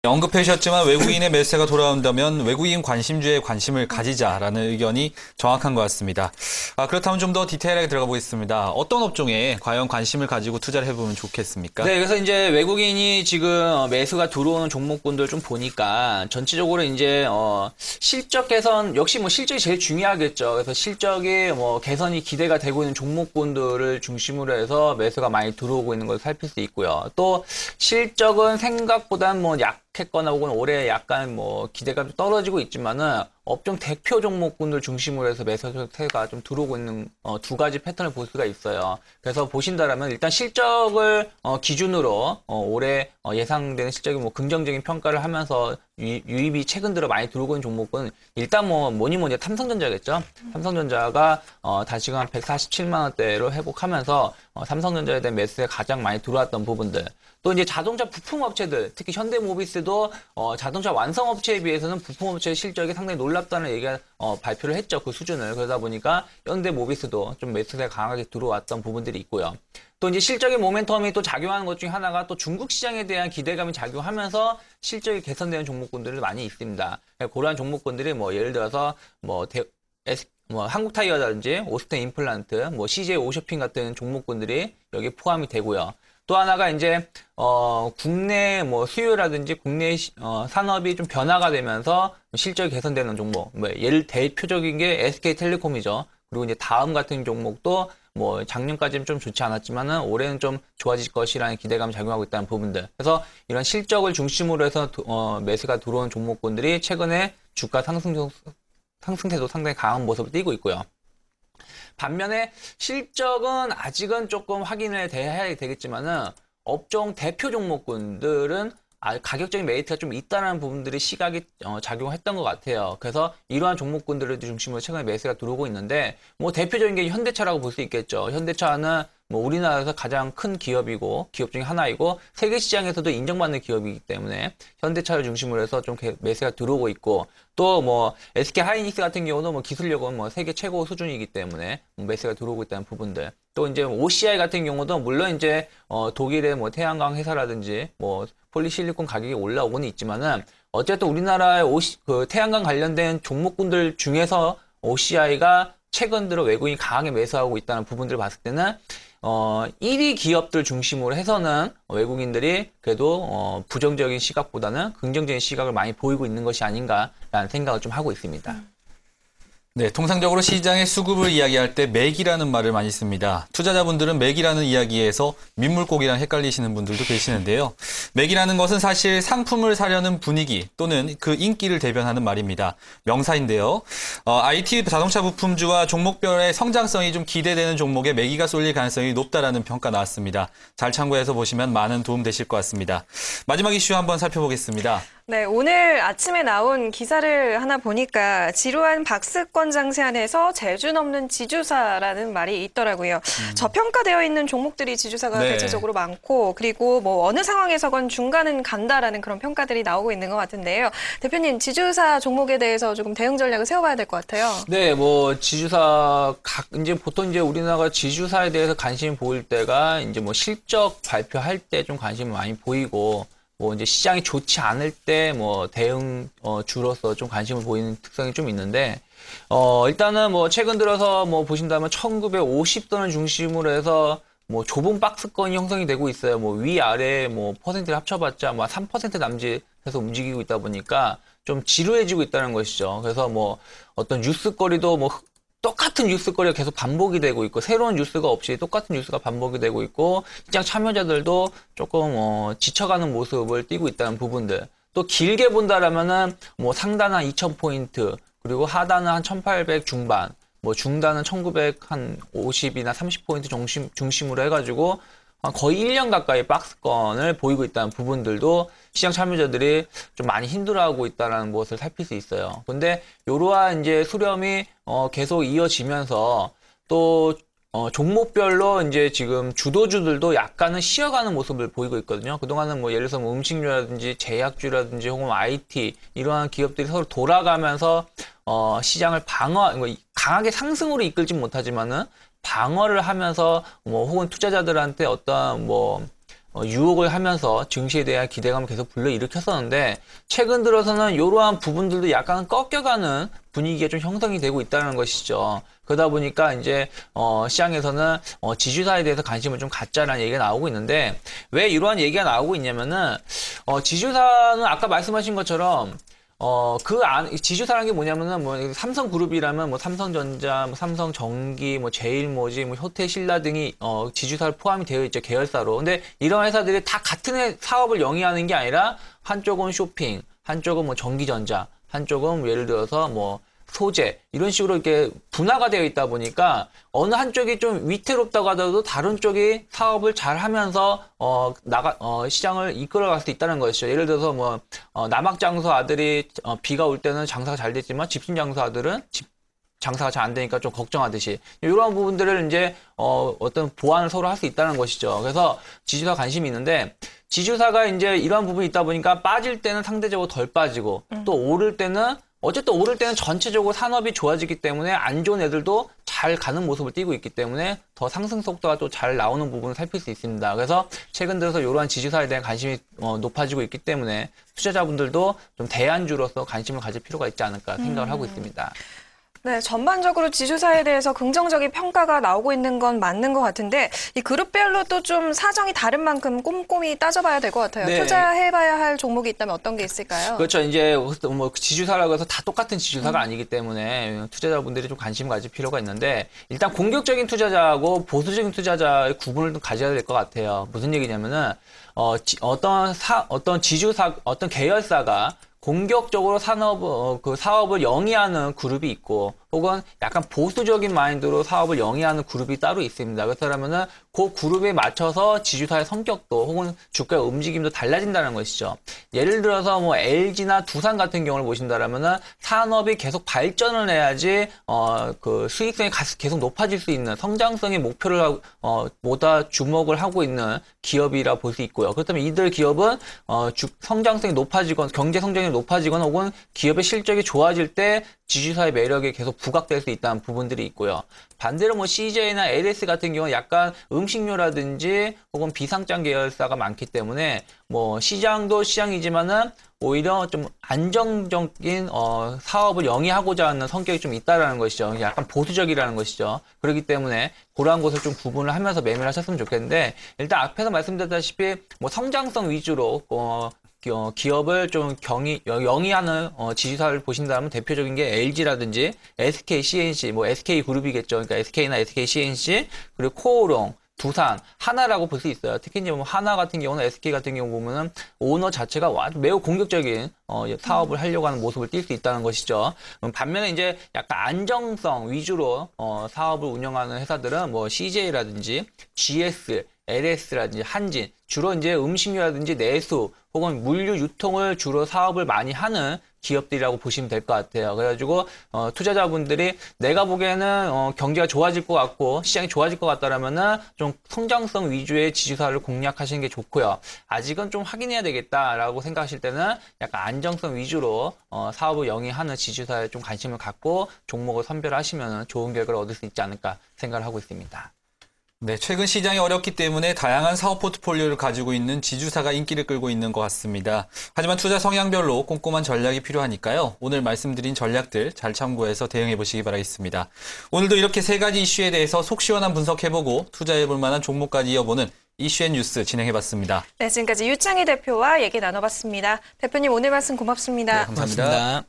언급해 주셨지만 외국인의 매수세가 돌아온다면 외국인 관심주에 관심을 가지자라는 의견이 정확한 것 같습니다. 그렇다면 좀 더 디테일하게 들어가 보겠습니다. 어떤 업종에 과연 관심을 가지고 투자를 해보면 좋겠습니까? 네, 그래서 이제 외국인이 지금 매수가 들어오는 종목군들 좀 보니까 전체적으로 이제 실적 개선 역시 뭐 실적이 제일 중요하겠죠. 그래서 실적이 뭐 개선이 기대가 되고 있는 종목군들을 중심으로 해서 매수가 많이 들어오고 있는 걸 살필 수 있고요. 또 실적은 생각보다는 뭐 약했거나 혹은 올해 약간 뭐 기대감이 떨어지고 있지만은 업종 대표 종목군들 중심으로 해서 매수세가 좀 들어오고 있는 두 가지 패턴을 볼 수가 있어요. 그래서 보신다라면 일단 실적을 기준으로 올해 예상되는 실적이 뭐 긍정적인 평가를 하면서 유입이 최근 들어 많이 들어오고 있는 종목은 일단 뭐 뭐니 삼성전자겠죠. 삼성전자가 다시금 한 147만 원대로 회복하면서 삼성전자에 대한 매수에 가장 많이 들어왔던 부분들. 또 이제 자동차 부품 업체들, 특히 현대모비스도 자동차 완성 업체에 비해서는 부품 업체의 실적이 상당히 놀랍다는 얘기가 발표를 했죠. 그 수준을. 그러다 보니까 현대모비스도 좀 매수세가 강하게 들어왔던 부분들이 있고요. 또 이제 실적의 모멘텀이 또 작용하는 것 중에 하나가 또 중국 시장에 대한 기대감이 작용하면서 실적이 개선되는 종목군들이 많이 있습니다. 그러한 종목군들이 뭐 예를 들어서 뭐 한국타이어라든지 오스템 임플란트, 뭐 CJ 오쇼핑 같은 종목군들이 여기에 포함이 되고요. 또 하나가 이제 국내 뭐 수요라든지 국내 산업이 좀 변화가 되면서 실적이 개선되는 종목. 뭐 대표적인 게 SK텔레콤이죠. 그리고 이제 다음 같은 종목도 뭐 작년까지는 좀 좋지 않았지만은 올해는 좀 좋아질 것이라는 기대감이 작용하고 있다는 부분들. 그래서 이런 실적을 중심으로 해서 매수가 들어온 종목군들이 최근에 주가 상승세도 상당히 강한 모습을 띠고 있고요. 반면에 실적은 아직은 조금 확인을 해야 되겠지만은 업종 대표 종목군들은 가격적인 메리트가 좀 있다는 부분들이 시각이 작용했던 것 같아요. 그래서 이러한 종목군들을 중심으로 최근에 매수가 들어오고 있는데 뭐 대표적인 게 현대차라고 볼 수 있겠죠. 현대차는 뭐 우리나라에서 가장 큰 기업 중에 하나이고 세계 시장에서도 인정받는 기업이기 때문에 현대차를 중심으로 해서 좀 매수가 들어오고 있고 또 뭐 SK 하이닉스 같은 경우는 뭐 기술력은 뭐 세계 최고 수준이기 때문에 매수가 들어오고 있다는 부분들. 또 이제 OCI 같은 경우도 물론 이제 독일의 뭐 태양광 회사라든지 뭐 폴리실리콘 가격이 올라오고는 있지만은 어쨌든 우리나라의 태양광 관련된 종목군들 중에서 OCI가 최근 들어 외국인이 강하게 매수하고 있다는 부분들을 봤을 때는 1위 기업들 중심으로 해서는 외국인들이 그래도 부정적인 시각보다는 긍정적인 시각을 많이 보이고 있는 것이 아닌가라는 생각을 좀 하고 있습니다. 네, 통상적으로 시장의 수급을 이야기할 때 맥이라는 말을 많이 씁니다. 투자자분들은 맥이라는 이야기에서 민물고기랑 헷갈리시는 분들도 계시는데요. 맥이라는 것은 사실 상품을 사려는 분위기 또는 그 인기를 대변하는 말입니다. 명사인데요. IT 자동차 부품주와 종목별의 성장성이 좀 기대되는 종목에 매기가 쏠릴 가능성이 높다라는 평가 나왔습니다. 잘 참고해서 보시면 많은 도움 되실 것 같습니다. 마지막 이슈 한번 살펴보겠습니다. 네, 오늘 아침에 나온 기사를 하나 보니까 지루한 박스권 장세 안에서 재주 넘는 지주사라는 말이 있더라고요. 저평가되어 있는 종목들이 지주사가 대체적으로 많고 그리고 뭐 어느 상황에서건 중간은 간다라는 그런 평가들이 나오고 있는 것 같은데요. 대표님, 지주사 종목에 대해서 조금 대응 전략을 세워봐야 될 것 같아요. 네, 뭐 지주사 이제 보통 이제 우리나라가 지주사에 대해서 관심이 보일 때가 이제 뭐 실적 발표할 때 좀 관심이 많이 보이고 뭐 이제 시장이 좋지 않을 때 뭐 대응 주로서 좀 관심을 보이는 특성이 좀 있는데 일단은 뭐 최근 들어서 뭐 보신다면 1950선을 중심으로 해서 뭐 좁은 박스권이 형성이 되고 있어요. 뭐 위아래 뭐 퍼센트를 합쳐봤자 뭐 3% 남짓해서 움직이고 있다 보니까 좀 지루해지고 있다는 것이죠. 그래서 뭐 어떤 뉴스거리도 뭐 똑같은 뉴스거리가 계속 반복이 되고 있고 새로운 뉴스가 없이 똑같은 뉴스가 반복이 되고 있고 시장 참여자들도 조금 지쳐가는 모습을 띠고 있다는 부분들. 또 길게 본다라면은 뭐 상단은 한 2,000포인트 그리고 하단은 한 1,800 중반 뭐 중단은 1,950이나 30포인트 중심으로 해가지고 거의 1년 가까이 박스권을 보이고 있다는 부분들도 시장 참여자들이 좀 많이 힘들어하고 있다는 것을 살필 수 있어요. 근데 이러한 이제 수렴이 계속 이어지면서 또 종목별로 이제 지금 주도주들도 약간은 쉬어가는 모습을 보이고 있거든요. 그동안은 뭐 예를 들어서 뭐 음식료라든지 제약주라든지 혹은 IT 이러한 기업들이 서로 돌아가면서 시장을 강하게 상승으로 이끌진 못하지만은 방어를 하면서 뭐 혹은 투자자들한테 어떤 뭐 유혹을 하면서 증시에 대한 기대감을 계속 불러일으켰었는데 최근 들어서는 이러한 부분들도 약간 꺾여가는 분위기가 좀 형성이 되고 있다는 것이죠. 그러다 보니까 이제 시장에서는 지주사에 대해서 관심을 좀 갖자라는 얘기가 나오고 있는데 왜 이러한 얘기가 나오고 있냐면은 지주사는 아까 말씀하신 것처럼 지주사라는 게 뭐냐면은, 뭐, 삼성그룹이라면, 뭐, 삼성전자, 뭐, 삼성전기, 뭐, 제일모직, 뭐, 효태신라 등이, 지주사를 포함이 되어 있죠, 계열사로. 근데 이런 회사들이 다 같은 사업을 영위하는 게 아니라, 한쪽은 쇼핑, 한쪽은 뭐, 전기전자, 한쪽은 예를 들어서 뭐, 소재, 이런 식으로 이렇게 분화가 되어 있다 보니까 어느 한쪽이 좀 위태롭다고 하더라도 다른 쪽이 사업을 잘 하면서 시장을 이끌어갈 수 있다는 것이죠. 예를 들어서 뭐 남학장수 아들이 비가 올 때는 장사가 잘 됐지만 집신장수 아들은 장사가 잘 안 되니까 좀 걱정하듯이 이런 부분들을 이제 어떤 보완을 서로 할 수 있다는 것이죠. 그래서 지주사 관심이 있는데 지주사가 이제 이러한 부분이 있다 보니까 빠질 때는 상대적으로 덜 빠지고 또 오를 때는 어쨌든 오를 때는 전체적으로 산업이 좋아지기 때문에 안 좋은 애들도 잘 가는 모습을 띠고 있기 때문에 더 상승 속도가 또 잘 나오는 부분을 살필 수 있습니다. 그래서 최근 들어서 이러한 지주사에 대한 관심이 높아지고 있기 때문에 투자자분들도 좀 대안주로서 관심을 가질 필요가 있지 않을까 생각을 하고 있습니다. 네, 전반적으로 지주사에 대해서 긍정적인 평가가 나오고 있는 건 맞는 것 같은데 이 그룹별로 또 좀 사정이 다른 만큼 꼼꼼히 따져봐야 될 것 같아요. 네. 투자해봐야 할 종목이 있다면 어떤 게 있을까요? 그렇죠. 이제 뭐 지주사라고 해서 다 똑같은 지주사가 아니기 때문에 투자자분들이 좀 관심 가질 필요가 있는데 일단 공격적인 투자자하고 보수적인 투자자의 구분을 좀 가져야 될 것 같아요. 무슨 얘기냐면은 어떤 지주사, 어떤 계열사가 공격적으로 사업을 영위하는 그룹이 있고, 혹은 약간 보수적인 마인드로 사업을 영위하는 그룹이 따로 있습니다. 그렇다면은 그 그룹에 맞춰서 지주사의 성격도 혹은 주가의 움직임도 달라진다는 것이죠. 예를 들어서 뭐 LG나 두산 같은 경우를 보신다라면은 산업이 계속 발전을 해야지 그 수익성이 계속 높아질 수 있는 성장성의 목표를 보다 주목을 하고 있는 기업이라 볼 수 있고요. 그렇다면 이들 기업은 성장성이 높아지거나 경제 성장이 높아지거나 혹은 기업의 실적이 좋아질 때 지주사의 매력이 계속 부각될 수 있다는 부분들이 있고요. 반대로 뭐 CJ나 LS 같은 경우는 약간 음식료라든지 혹은 비상장 계열사가 많기 때문에 뭐 시장도 시장이지만은 오히려 좀 안정적인 사업을 영위하고자 하는 성격이 좀 있다라는 것이죠. 약간 보수적이라는 것이죠. 그렇기 때문에 그러한 것을 좀 구분을 하면서 매매를 하셨으면 좋겠는데 일단 앞에서 말씀드렸다시피 뭐 성장성 위주로 기업을 좀 영위하는 지주사를 보신다면 대표적인 게 LG라든지 SK, CNC, 뭐 SK 그룹이겠죠. 그러니까 SK나 SK, CNC 그리고 코오롱, 두산, 하나라고 볼 수 있어요. 특히 이제 뭐 하나 같은 경우는 SK 같은 경우 보면은 오너 자체가 매우 공격적인 사업을 하려고 하는 모습을 띌 수 있다는 것이죠. 반면에 이제 약간 안정성 위주로 사업을 운영하는 회사들은 뭐 CJ라든지 GS, LS라든지 한진 주로 이제 음식료라든지 내수 혹은 물류 유통을 주로 사업을 많이 하는 기업들이라고 보시면 될 것 같아요. 그래가지고 투자자분들이 내가 보기에는 경제가 좋아질 것 같고 시장이 좋아질 것 같다라면은 좀 성장성 위주의 지주사를 공략하시는 게 좋고요. 아직은 좀 확인해야 되겠다라고 생각하실 때는 약간 안정성 위주로 사업을 영위하는 지주사에 좀 관심을 갖고 종목을 선별하시면 좋은 결과를 얻을 수 있지 않을까 생각을 하고 있습니다. 네, 최근 시장이 어렵기 때문에 다양한 사업 포트폴리오를 가지고 있는 지주사가 인기를 끌고 있는 것 같습니다. 하지만 투자 성향별로 꼼꼼한 전략이 필요하니까요. 오늘 말씀드린 전략들 잘 참고해서 대응해 보시기 바라겠습니다. 오늘도 이렇게 세 가지 이슈에 대해서 속 시원한 분석해보고 투자해 볼 만한 종목까지 이어보는 이슈앤뉴스 진행해봤습니다. 네, 지금까지 유창희 대표와 얘기 나눠봤습니다. 대표님 오늘 말씀 고맙습니다. 네, 감사합니다.